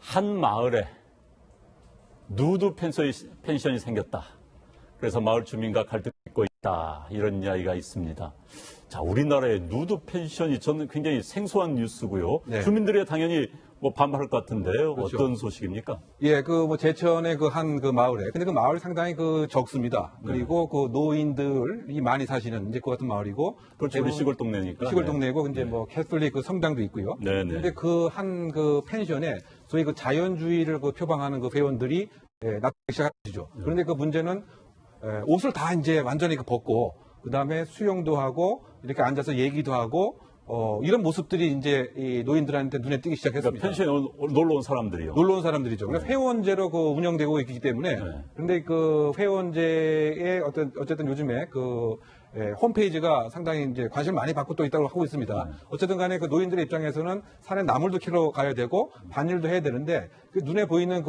한 마을에 누드 펜션이 생겼다. 그래서 마을 주민과 갈등이 있고 있다. 이런 이야기가 있습니다. 자, 우리나라의 누드 펜션이 저는 굉장히 생소한 뉴스고요. 네. 주민들이 당연히 뭐 반발할 것 같은데요. 그렇죠. 어떤 소식입니까? 예, 제천의 한 마을에. 근데 그 마을이 상당히 적습니다. 그리고 그 노인들이 많이 사시는 이제 그 같은 마을이고. 그렇죠. 우리 시골 동네니까. 시골 동네고, 이제 캐톨릭 캐슬릭 성당도 있고요. 네네. 근데 그 펜션에 소위 자연주의를 표방하는 회원들이 나타나기 시작하시죠. 그런데 그 문제는 옷을 다 이제 완전히 벗고, 그 다음에 수영도 하고, 이렇게 앉아서 얘기도 하고, 이런 모습들이 이제 이 노인들한테 눈에 띄기 시작했습니다. 그러니까 펜션에 놀러 온 사람들이요. 놀러 온 사람들이죠. 그래서 회원제로 운영되고 있기 때문에, 그런데 그 회원제의 어쨌든 요즘에 홈페이지가 상당히 이제 관심을 많이 받고 또 있다고 하고 있습니다. 어쨌든 간에 그 노인들의 입장에서는 산에 나물도 캐러 가야 되고, 반일도 해야 되는데, 그 눈에 보이는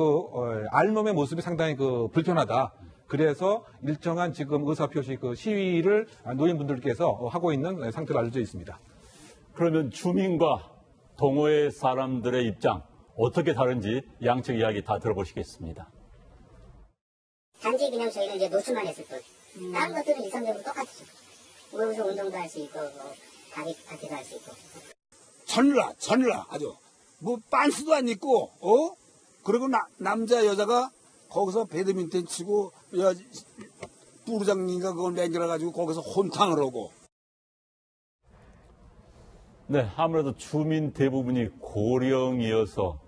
알몸의 모습이 상당히 불편하다. 그래서 일정한 지금 의사표시 시위를 노인분들께서 하고 있는 상태로 알려져 있습니다. 그러면 주민과 동호회 사람들의 입장 어떻게 다른지 양측 이야기 다 들어보시겠습니다. 단지 그냥 저희는 이제 노출만 했을 뿐. 다른 것들은 일상적으로 똑같죠. 모여서 운동도 할 수 있고, 파티도 할 수 있고. 전라 아주 빤스도 안 입고 그리고 남자 여자가 거기서 배드민턴 치고 부르장님과 그걸 맹글어 가지고 거기서 혼탕을 하고. 네, 아무래도 주민 대부분이 고령이어서,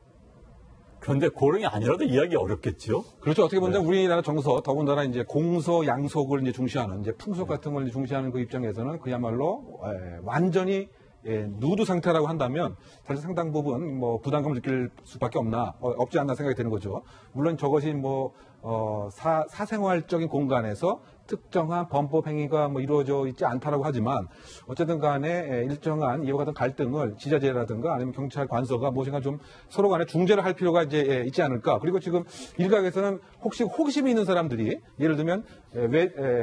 그런데 고령이 아니라도 이해하기 어렵겠죠? 그렇죠. 어떻게 보면 우리나라 정서, 더군다나 이제 공서 양속을 이제 중시하는, 이제 풍속 같은 걸 중시하는 그 입장에서는 그야말로 완전히 누드 상태라고 한다면 사실 상당 부분 부담감을 느낄 수밖에 없지 않나 생각이 되는 거죠. 물론 저것이 사생활적인 공간에서 특정한 범법 행위가 이루어져 있지 않다라고 하지만 어쨌든 간에 일정한 이와 같은 갈등을 지자체라든가 아니면 경찰 관서가 무엇인가 좀 서로 간에 중재를 할 필요가 이제 있지 않을까. 그리고 지금 일각에서는 혹시 호기심이 있는 사람들이 예를 들면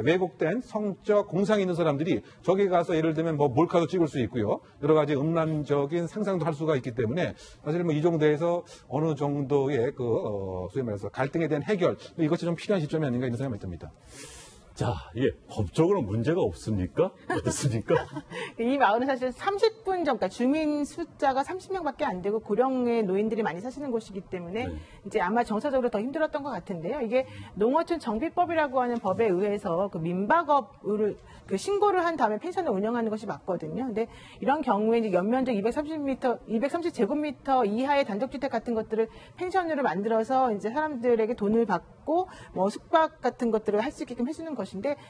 왜곡된 성적 공상이 있는 사람들이 저기 가서 예를 들면 몰카도 찍을 수 있고요. 여러 가지 음란적인 상상도 할 수가 있기 때문에 사실 이 정도에서 어느 정도의 소위 말해서 갈등에 대한 해결 이것이 좀 필요한 시점이 아닌가 이런 생각이 듭니다. 자, 이게 법적으로 문제가 없습니까? 어떻습니까? 이 마을은 사실 30분 전, 그러니까 주민 숫자가 30명밖에 안 되고 고령의 노인들이 많이 사시는 곳이기 때문에 이제 아마 정서적으로 더 힘들었던 것 같은데요. 이게 농어촌 정비법이라고 하는 법에 의해서 민박업을 신고를 한 다음에 펜션을 운영하는 것이 맞거든요. 근데 이런 경우에 이제 연면적 230제곱미터 이하의 단독주택 같은 것들을 펜션으로 만들어서 이제 사람들에게 돈을 받고 숙박 같은 것들을 할 수 있게끔 해주는 것인데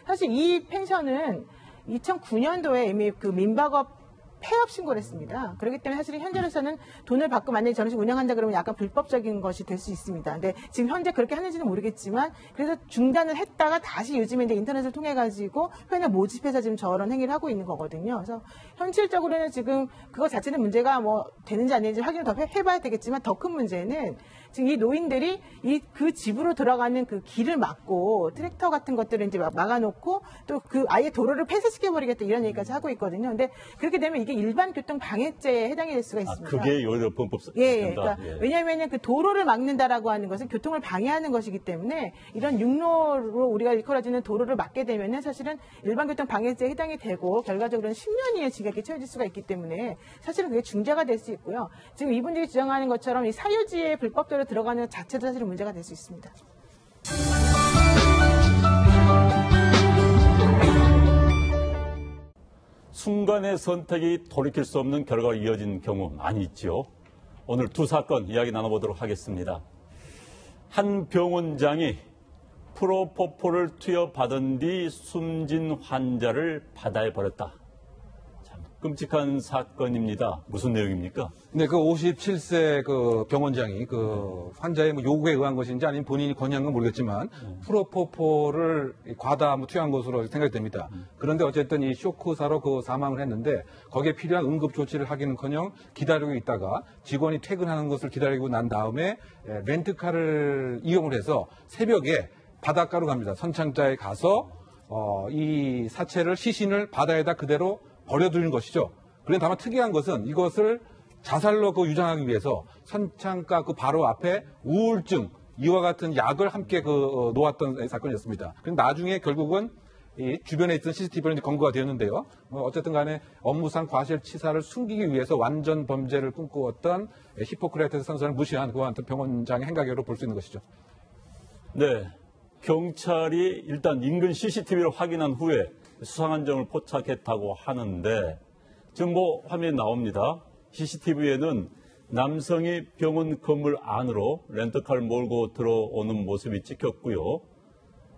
사실 이 펜션은 2009년도에 이미 민박업 폐업 신고를 했습니다. 그렇기 때문에 사실은 현재로서는 돈을 받고 만약에 저런 식으로 운영한다 그러면 약간 불법적인 것이 될 수 있습니다. 근데 지금 현재 그렇게 하는지는 모르겠지만 그래서 중단을 했다가 다시 요즘에 이제 인터넷을 통해 가지고 회원을 모집해서 지금 저런 행위를 하고 있는 거거든요. 그래서 현실적으로는 지금 그거 자체는 문제가 되는지 아닌지 확인을 더 해봐야 되겠지만 더 큰 문제는 지금 이 노인들이 그 집으로 들어가는 그 길을 막고 트랙터 같은 것들을 이제 막아놓고 또 아예 도로를 폐쇄시켜버리겠다 이런 얘기까지 하고 있거든요. 근데 그렇게 되면 이게 일반 교통 방해죄에 해당이 될 수가 있습니다. 그게 오히려 범법. 그러니까 왜냐하면 그 도로를 막는다라고 하는 것은 교통을 방해하는 것이기 때문에 이런 육로로 우리가 일컬어지는 도로를 막게 되면은 사실은 일반 교통 방해죄에 해당이 되고 결과적으로는 10년 이하의 징역이 처해질 수가 있기 때문에 사실은 그게 중재가 될 수 있고요. 지금 이분들이 주장하는 것처럼 이 사유지에 불법적으로 들어가는 것 자체도 사실은 문제가 될 수 있습니다. 순간의 선택이 돌이킬 수 없는 결과가 이어진 경우 많이 있죠. 오늘 두 사건 이야기 나눠보도록 하겠습니다. 한 병원장이 프로포폴을 투여받은 뒤 숨진 환자를 바다에 버렸다. 참 끔찍한 사건입니다. 무슨 내용입니까? 네, 57세 병원장이 환자의 요구에 의한 것인지 아니면 본인이 건의한 건 모르겠지만 프로포폴을 과다 투여한 것으로 생각이 됩니다. 그런데 어쨌든 이 쇼크사로 사망을 했는데 거기에 필요한 응급 조치를 하기는커녕 기다리고 있다가 직원이 퇴근하는 것을 기다리고 난 다음에 렌트카를 이용을 해서 새벽에 바닷가로 갑니다. 선창자에 가서 이 시신을 바다에다 그대로 버려두는 것이죠. 그런데 다만 특이한 것은 이것을 자살로 그 유장하기 위해서 선창가 그 바로 앞에 우울증 이와 같은 약을 함께 놓았던 사건이었습니다. 그런데 나중에 결국은 이 주변에 있던 CCTV는 검거가 되었는데요. 어쨌든 간에 업무상 과실치사를 숨기기 위해서 완전 범죄를 꿈꾸었던 히포크라테스 선생을 무시한 그와 같은 병원장의 행각으로 볼 수 있는 것이죠. 네. 경찰이 일단 인근 CCTV를 확인한 후에 수상한 점을 포착했다고 하는데 지금 화면에 나옵니다. CCTV에는 남성이 병원 건물 안으로 렌터카를 몰고 들어오는 모습이 찍혔고요.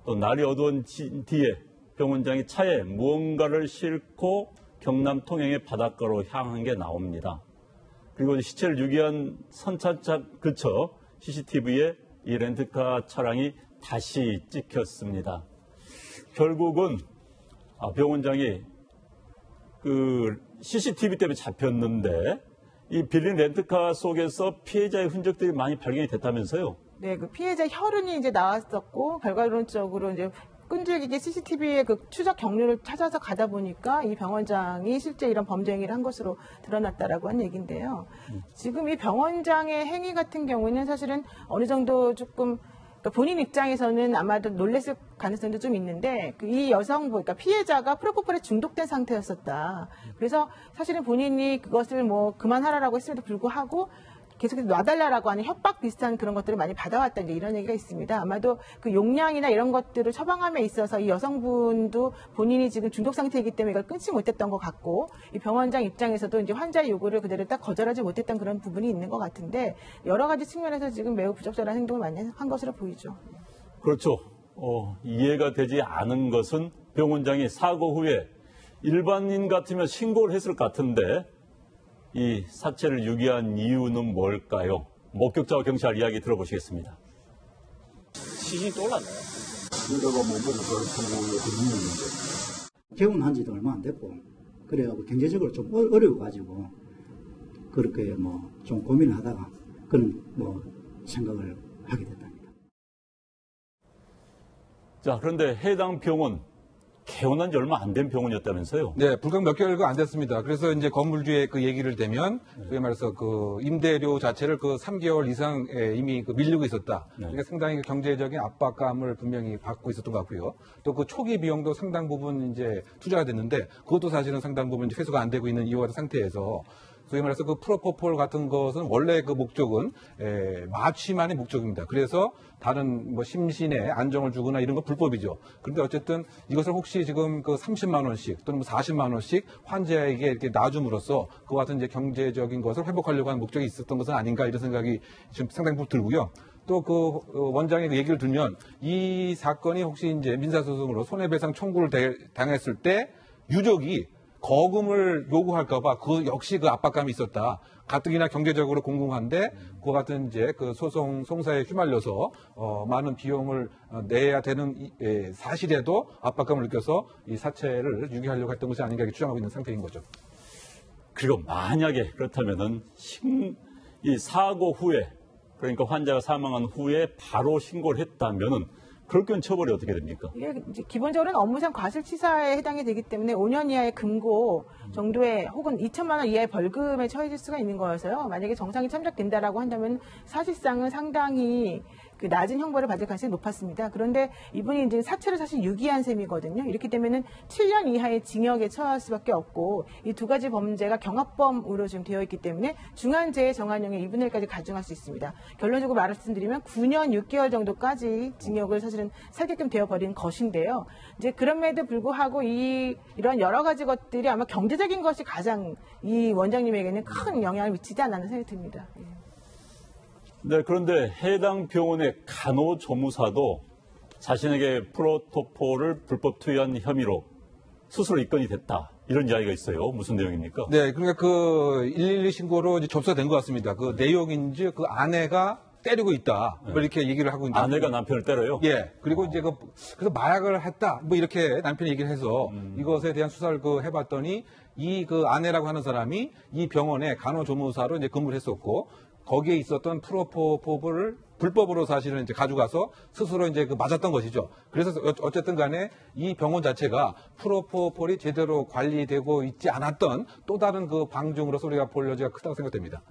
또 날이 어두운 뒤에 병원장이 차에 무언가를 싣고 경남 통영의 바닷가로 향한 게 나옵니다. 그리고 시체를 유기한 선착장 근처 CCTV에 이 렌트카 차량이 다시 찍혔습니다. 결국은 병원장이 그 CCTV 때문에 잡혔는데 이 빌린 렌트카 속에서 피해자의 흔적들이 많이 발견이 됐다면서요? 네, 그 피해자 혈흔이 이제 나왔었고 결과론적으로 이제 끈질기게 CCTV의 그 추적 경로를 찾아서 가다 보니까 이 병원장이 실제 이런 범죄 행위를 한 것으로 드러났다라고 한 얘기인데요. 지금 이 병원장의 행위 같은 경우는 사실은 어느 정도 조금 그러니까 본인 입장에서는 아마도 놀랬을 가능성도 좀 있는데 이 여성분, 그러니까 피해자가 프로포폴에 중독된 상태였었다. 그래서 사실은 본인이 그것을 그만하라고 했음에도 불구하고 계속해서 놔달라라고 하는 협박 비슷한 그런 것들을 많이 받아왔다 이런 얘기가 있습니다. 아마도 그 용량이나 이런 것들을 처방함에 있어서 이 여성분도 본인이 지금 중독 상태이기 때문에 이걸 끊지 못했던 것 같고 이 병원장 입장에서도 이제 환자의 요구를 그대로 딱 거절하지 못했던 그런 부분이 있는 것 같은데 여러 가지 측면에서 지금 매우 부적절한 행동을 많이 한 것으로 보이죠. 그렇죠. 이해가 되지 않은 것은 병원장이 사고 후에 일반인 같으면 신고를 했을 것 같은데 이 사체를 유기한 이유는 뭘까요? 목격자와 경찰 이야기 들어보시겠습니다. 시신이 또 올랐나요? 개원한 지도 얼마 안 됐고 그래가지고 경제적으로 좀 어려워가지고 그렇게 좀 고민을 하다가 그런 생각을 하게 됐답니다. 자, 그런데 해당 병원 개원한 지 얼마 안 된 병원이었다면서요? 네, 불과 몇 개월가 안 됐습니다. 그래서 이제 건물주의 그 얘기를 대면, 그게 말해서 그 임대료 자체를 3개월 이상 이미 밀리고 있었다. 그러니까 상당히 경제적인 압박감을 분명히 받고 있었던 것 같고요. 또 그 초기 비용도 상당 부분 이제 투자가 됐는데, 그것도 사실은 상당 부분 이제 회수가 안 되고 있는 이와 같은 상태에서, 소위 말해서 그 프로포폴 같은 것은 원래 그 목적은 마취만의 목적입니다. 그래서 다른 심신에 안정을 주거나 이런 건 불법이죠. 그런데 어쨌든 이것을 혹시 지금 30만 원씩 또는 40만 원씩 환자에게 이렇게 놔줌으로써 그와 같은 이제 경제적인 것을 회복하려고 하는 목적이 있었던 것은 아닌가 이런 생각이 지금 상당히 들고요. 또 그 원장의 얘기를 들면 이 사건이 혹시 이제 민사소송으로 손해배상 청구를 당했을 때 유족이 거금을 요구할까봐 역시 그 압박감이 있었다. 가뜩이나 경제적으로 공공한데 그와 같은 이제 그 송사에 휘말려서 많은 비용을 내야 되는 사실에도 압박감을 느껴서 이 사체를 유기하려고 했던 것이 아닌가 추정하고 있는 상태인 거죠. 그리고 만약에 그렇다면은 이 사고 후에 그러니까 환자가 사망한 후에 바로 신고를 했다면은 그럴 경우는 처벌이 어떻게 됩니까? 이게 이제 기본적으로는 업무상 과실치사에 해당이 되기 때문에 5년 이하의 금고 정도의 혹은 2천만 원 이하의 벌금에 처해질 수가 있는 거여서요. 만약에 정상이 참작된다라고 한다면 사실상은 상당히 그 낮은 형벌을 받을 가능성이 높았습니다. 그런데 이분이 이제 사체를 사실 유기한 셈이거든요. 이렇게 되면은 7년 이하의 징역에 처할 수밖에 없고 이 두 가지 범죄가 경합범으로 지금 되어 있기 때문에 중한재해 정한형의 2분의 1까지 가중할 수 있습니다. 결론적으로 말씀드리면 9년 6개월 정도까지 징역을 사실은 살게끔 되어버린 것인데요. 이제 그럼에도 불구하고 이런 여러 가지 것들이 아마 경제적인 것이 가장 이 원장님에게는 큰 영향을 미치지 않았나 생각이 듭니다. 네, 그런데 해당 병원의 간호조무사도 자신에게 프로토폴을 불법 투여한 혐의로 스스로 입건이 됐다. 이런 이야기가 있어요. 무슨 내용입니까? 네, 그러니까 그 112 신고로 이제 접수가 된 것 같습니다. 그 내용인지 그 아내가 때리고 있다. 이렇게 얘기를 하고 있는데. 아내가 남편을 때려요? 예. 그리고 이제 그래서 마약을 했다. 이렇게 남편이 얘기를 해서 이것에 대한 수사를 해봤더니 이 아내라고 하는 사람이 이 병원에 간호조무사로 이제 근무를 했었고 거기에 있었던 프로포폴을 불법으로 사실은 이제 가져가서 스스로 이제 그 맞았던 것이죠. 그래서 어쨌든 간에 이 병원 자체가 프로포폴이 제대로 관리되고 있지 않았던 또 다른 그 방증으로서 우리가 볼 여지가 크다고 생각됩니다.